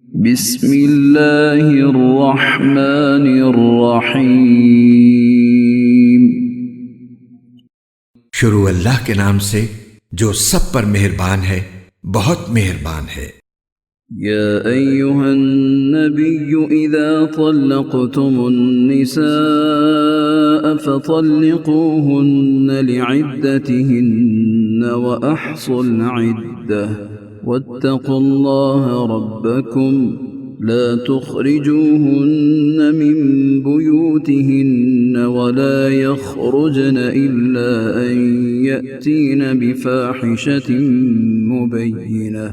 بسم اللہ الرحمن الرحیم۔ شروع اللہ کے نام سے جو سب پر مہربان ہے، بہت مہربان ہے۔ یا ایہا النبی اذا طلقتم النساء فطلقوهن لعدتهن واحصوا العدة واتقوا الله ربكم لا تخرجوهن من بيوتهن ولا يخرجن إلا أن يأتين بفاحشة مبينة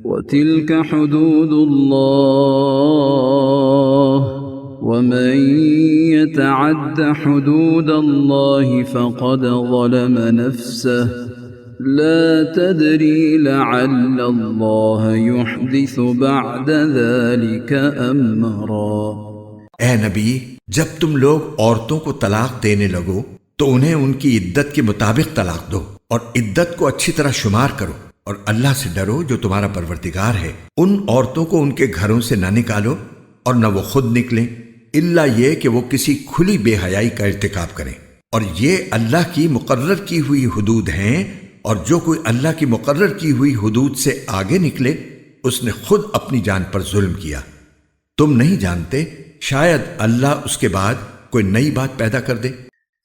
وتلك حدود الله ومن يتعد حدود الله فقد ظلم نفسه لا تدري لعل الله يحدث بعد ذلك امرا۔ اے نبی، جب تم لوگ عورتوں کو طلاق دینے لگو تو انہیں ان کی عدت کے مطابق طلاق دو اور عدت کو اچھی طرح شمار کرو، اور اللہ سے ڈرو جو تمہارا پروردگار ہے۔ ان عورتوں کو ان کے گھروں سے نہ نکالو اور نہ وہ خود نکلیں، الا یہ کہ وہ کسی کھلی بے حیائی کا ارتکاب کریں، اور یہ اللہ کی مقرر کی ہوئی حدود ہیں، اور جو کوئی اللہ کی مقرر کی ہوئی حدود سے آگے نکلے اس نے خود اپنی جان پر ظلم کیا۔ تم نہیں جانتے، شاید اللہ اس کے بعد کوئی نئی بات پیدا کر دے۔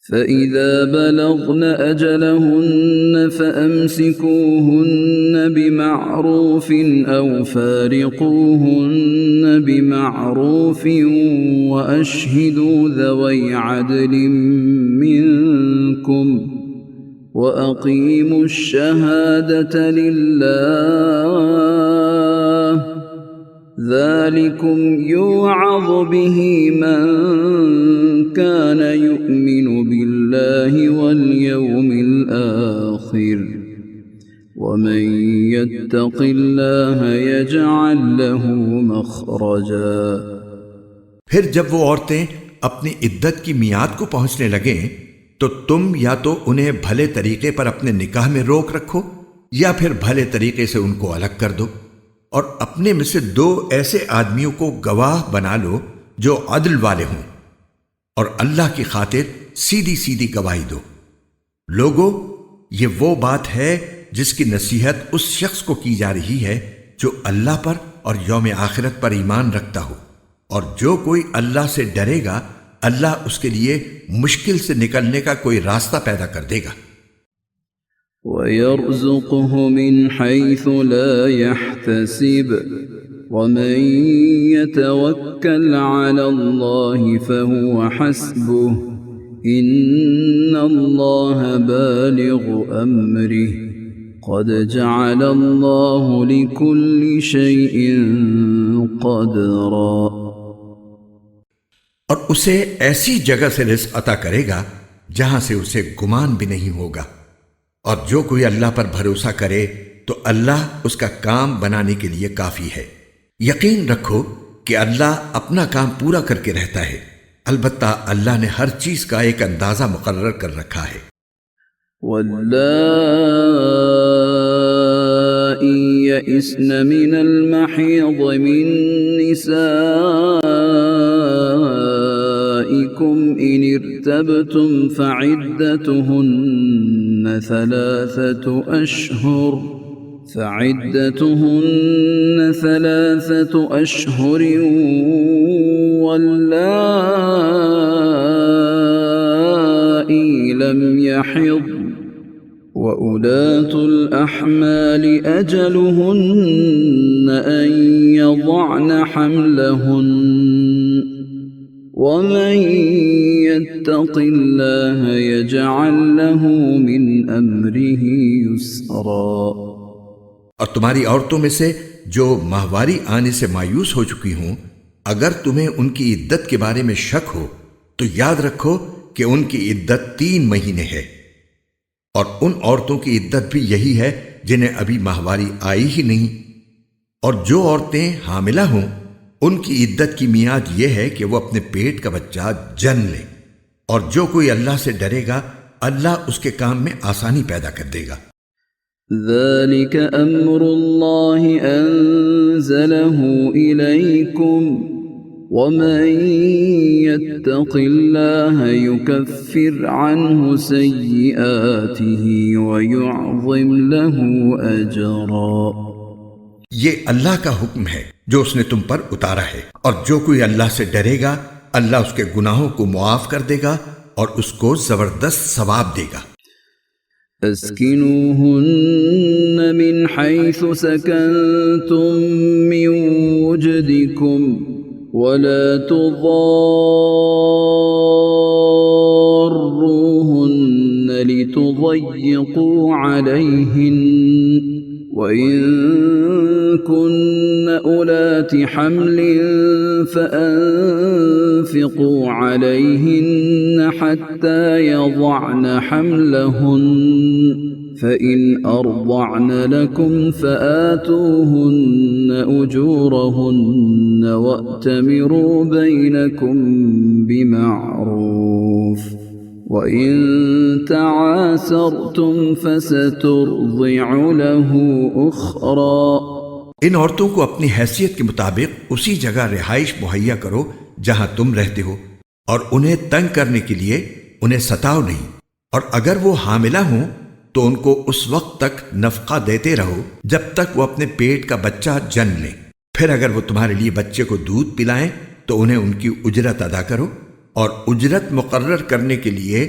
فَإِذَا بَلَغْنَ أَجَلَهُنَّ فَأَمْسِكُوهُنَّ بِمَعْرُوفٍ أَوْ فَارِقُوهُنَّ بِمَعْرُوفٍ وَأَشْهِدُوا ذَوَيْ عَدْلٍ مِّنكُمْ وَأَقِيمُوا الشَّهَادَةَ لِلَّهِ ذَلِكُمْ يُوعَظُ بِهِ مَنْ كَانَ يُؤْمِنُ بِاللَّهِ وَالْيَوْمِ الْآخِرِ وَمَنْ يَتَّقِ اللَّهَ يَجْعَلْ لَهُ مَخْرَجًا۔ پھر جب وہ عورتیں اپنی عدت کی میعاد کو پہنچنے لگیں تو تم یا تو انہیں بھلے طریقے پر اپنے نکاح میں روک رکھو یا پھر بھلے طریقے سے ان کو الگ کر دو، اور اپنے میں سے 2 ایسے آدمیوں کو گواہ بنا لو جو عدل والے ہوں، اور اللہ کی خاطر سیدھی سیدھی گواہی دو۔ لوگو، یہ وہ بات ہے جس کی نصیحت اس شخص کو کی جا رہی ہے جو اللہ پر اور یوم آخرت پر ایمان رکھتا ہو، اور جو کوئی اللہ سے ڈرے گا اللہ اس کے لیے مشکل سے نکلنے کا کوئی راستہ پیدا کر دے گا۔ وَيَرْزُقْهُ مِنْ حَيْثُ لَا يَحْتَسِبُ وَمَنْ يَتَوَكَّلْ عَلَى اللَّهِ فَهُوَ حَسْبُهُ إِنَّ اللَّهَ بَالِغُ أَمْرِهِ قَدْ جَعَلَ اللَّهُ لِكُلِّ شَيْءٍ قَدْرًا۔ اور اسے ایسی جگہ سے رزق عطا کرے گا جہاں سے اسے گمان بھی نہیں ہوگا، اور جو کوئی اللہ پر بھروسہ کرے تو اللہ اس کا کام بنانے کے لیے کافی ہے۔ یقین رکھو کہ اللہ اپنا کام پورا کر کے رہتا ہے، البتہ اللہ نے ہر چیز کا ایک اندازہ مقرر کر رکھا ہے۔ وَاللَّائِي يَئِسْنَ مِنَ الْمَحِيضِ مِن نِّسَائِكُمْ إِنِ ارْتَبْتُمْ فَعِدَّتُهُنَّ 3 أشهر واللائي لم يحضن وأولاة الأحمال أجلهن أن يضعن حملهن ومن يتق الله يجعل له من أمره يسرا۔ اور تمہاری عورتوں میں سے جو ماہواری آنے سے مایوس ہو چکی ہوں، اگر تمہیں ان کی عدت کے بارے میں شک ہو تو یاد رکھو کہ ان کی عدت 3 مہینے ہے، اور ان عورتوں کی عدت بھی یہی ہے جنہیں ابھی ماہواری آئی ہی نہیں، اور جو عورتیں حاملہ ہوں ان کی عدت کی میعاد یہ ہے کہ وہ اپنے پیٹ کا بچہ جن لیں، اور جو کوئی اللہ سے ڈرے گا اللہ اس کے کام میں آسانی پیدا کر دے گا۔ ذلك أمر الله أنزله أنزله إليكم ومن يتق الله يكفر عنه سيئاته ويعظم له أجرا۔ یہ اللہ کا حکم ہے جو اس نے تم پر اتارا ہے، اور جو کوئی اللہ سے ڈرے گا اللہ اس کے گناہوں کو معاف کر دے گا اور اس کو زبردست ثواب دے گا۔ اسكنوهن من حيث سكنتم من وجدكم ولا تضاروهن لتضيقوا عليهن وإن كن أولات حمل فأنفقوا عليهن حتى يضعن حملهن فإن أرضعن لكم فآتوهن أجورهن وأتمروا بينكم بمعروف وَإِن تَعَاسَرْتُمْ فَسَتُرْضِعُ لَهُ أُخْرَى۔ ان عورتوں کو اپنی حیثیت کے مطابق اسی جگہ رہائش مہیا کرو جہاں تم رہتے ہو، اور انہیں تنگ کرنے کے لیے انہیں ستاؤ نہیں، اور اگر وہ حاملہ ہوں تو ان کو اس وقت تک نفقہ دیتے رہو جب تک وہ اپنے پیٹ کا بچہ جنم لیں۔ پھر اگر وہ تمہارے لیے بچے کو دودھ پلائیں تو انہیں ان کی اجرت ادا کرو، اور اجرت مقرر کرنے کے لیے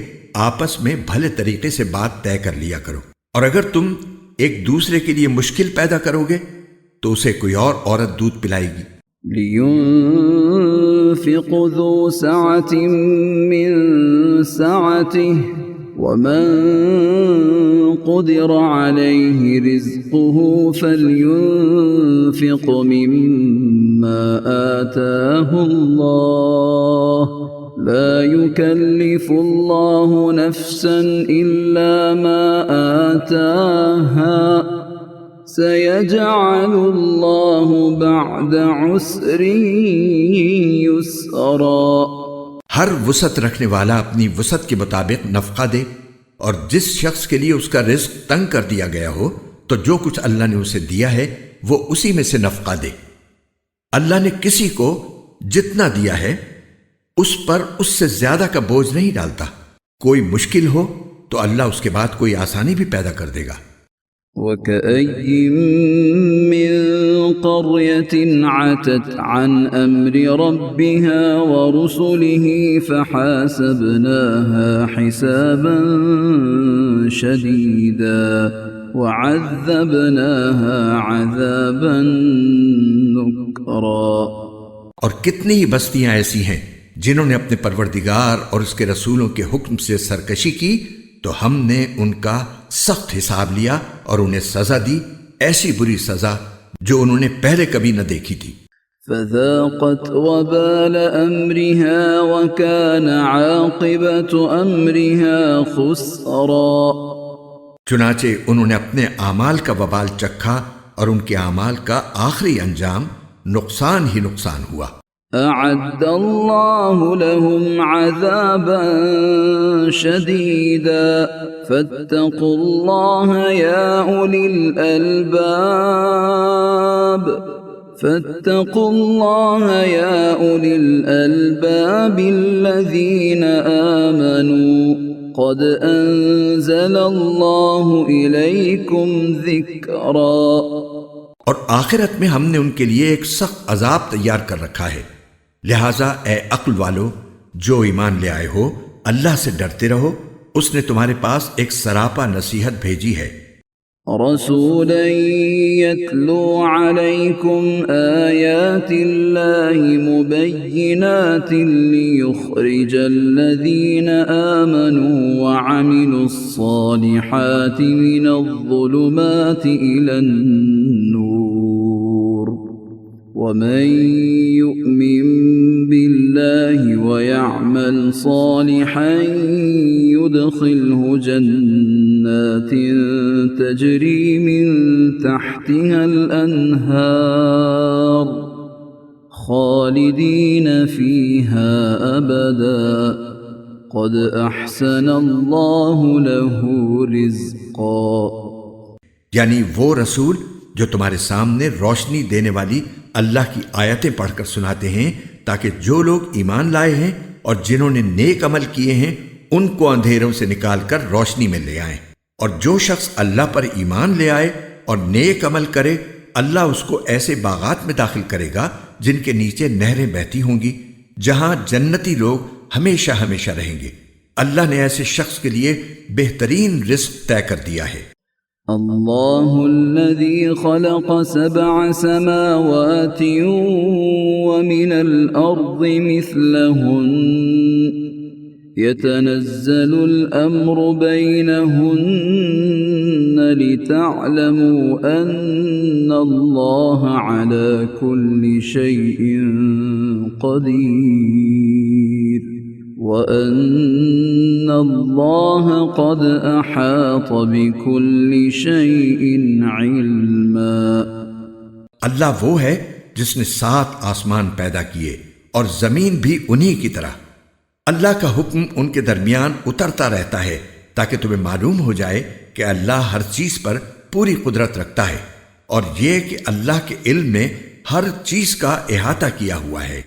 آپس میں بھلے طریقے سے بات طے کر لیا کرو، اور اگر تم ایک دوسرے کے لیے مشکل پیدا کرو گے تو اسے کوئی اور عورت دودھ پلائے گی۔ لِيُنْفِقْ ذُو سَعَةٍ مِّن سَعَتِهِ وَمَن قُدِرَ عَلَيْهِ رِزْقُهُ فَلْيُنْفِقْ مِمَّا آتَاهُ اللَّهُ لا يكلف الله نفسا إلا ما آتاها سيجعل الله بعد عسر يسرا۔ ہر وسعت رکھنے والا اپنی وسعت کے مطابق نفقہ دے، اور جس شخص کے لیے اس کا رزق تنگ کر دیا گیا ہو تو جو کچھ اللہ نے اسے دیا ہے وہ اسی میں سے نفقہ دے۔ اللہ نے کسی کو جتنا دیا ہے اس پر اس سے زیادہ کا بوجھ نہیں ڈالتا۔ کوئی مشکل ہو تو اللہ اس کے بعد کوئی آسانی بھی پیدا کر دے گا۔ وَكَأَيٍّ مِّن قَرْيَةٍ عَتَتْ عَنْ أَمْرِ رَبِّهَا وَرُسُلِهِ فَحَاسَبْنَاهَا حِسَابًا شَدِيدًا وَعَذَّبْنَاهَا عَذَابًا نُكْرًا۔ اور کتنی ہی بستیاں ایسی ہیں جنہوں نے اپنے پروردگار اور اس کے رسولوں کے حکم سے سرکشی کی تو ہم نے ان کا سخت حساب لیا اور انہیں سزا دی، ایسی بری سزا جو انہوں نے پہلے کبھی نہ دیکھی تھی۔ فذاقت وبال امرها وكان عاقبة امرها خسرا۔ چنانچہ انہوں نے اپنے اعمال کا وبال چکھا اور ان کے اعمال کا آخری انجام نقصان ہی نقصان ہوا۔ اعد اللہ لهم عذابا شدیدا فاتقوا اللہ یا اولی الالباب فاتقوا اللہ یا اولی الالباب الذین آمنوا قد انزل اللہ الیکم ذکرا۔ اور آخرت میں ہم نے ان کے لیے ایک سخت عذاب تیار کر رکھا ہے، لہٰذا اے عقل والو جو ایمان لے آئے ہو اللہ سے ڈرتے رہو، اس نے تمہارے پاس ایک سراپا نصیحت بھیجی ہے۔ رسولا يتلو عليكم آيات الله مبينات ليخرج الذين آمنوا وعملوا الصالحات من الظلمات إلى النور ومن يؤمن بالله ويعمل صالحا يدخله جنات تجري من تحتها الأنهار خالدين فيها أبدا قد أحسن الله له رزقا۔ یعنی وہ رسول جو تمہارے سامنے روشنی دینے والی اللہ کی آیتیں پڑھ کر سناتے ہیں تاکہ جو لوگ ایمان لائے ہیں اور جنہوں نے نیک عمل کیے ہیں ان کو اندھیروں سے نکال کر روشنی میں لے آئیں، اور جو شخص اللہ پر ایمان لے آئے اور نیک عمل کرے اللہ اس کو ایسے باغات میں داخل کرے گا جن کے نیچے نہریں بہتی ہوں گی، جہاں جنتی لوگ ہمیشہ ہمیشہ رہیں گے۔ اللہ نے ایسے شخص کے لیے بہترین رزق طے کر دیا ہے۔ اللہ الذي خلق 7 سماوات ومن الأرض مثلهن يتنزل الأمر بينهن لتعلموا أن الله على كل شيء قدير وَأَنَّ اللَّهَ قَدْ أَحَاطَ بِكُلِّ شَيْءٍ عِلْمًا۔ اللہ وہ ہے جس نے 7 آسمان پیدا کیے اور زمین بھی انہی کی طرح۔ اللہ کا حکم ان کے درمیان اترتا رہتا ہے تاکہ تمہیں معلوم ہو جائے کہ اللہ ہر چیز پر پوری قدرت رکھتا ہے، اور یہ کہ اللہ کے علم نے ہر چیز کا احاطہ کیا ہوا ہے۔